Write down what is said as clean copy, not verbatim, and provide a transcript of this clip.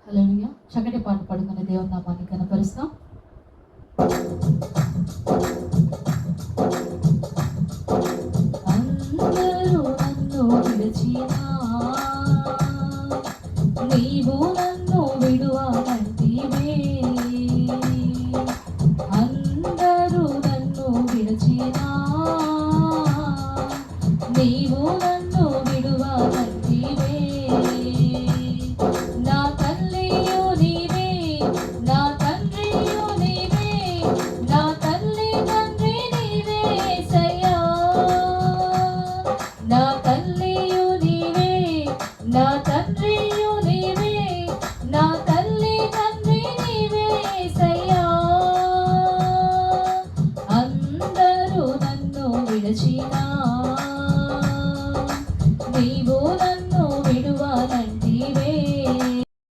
హల్లెలూయా. చక్కటి పాట పాడుకుని దేవుని నామాన్ని కనపరుస్తాం. అందరూ నన్ను విడిచినా నీవు నన్ను విడువనంటివే. అందరూ నన్ను విడిచినా నీవు నన్ను విడువనంటివే. నా తల్లియు నీవే, నా తండ్రియు నీవే, నా తల్లి తండ్రి నీవే యేసయ్యా. నా తల్లియు నీవే, నా తండ్రియు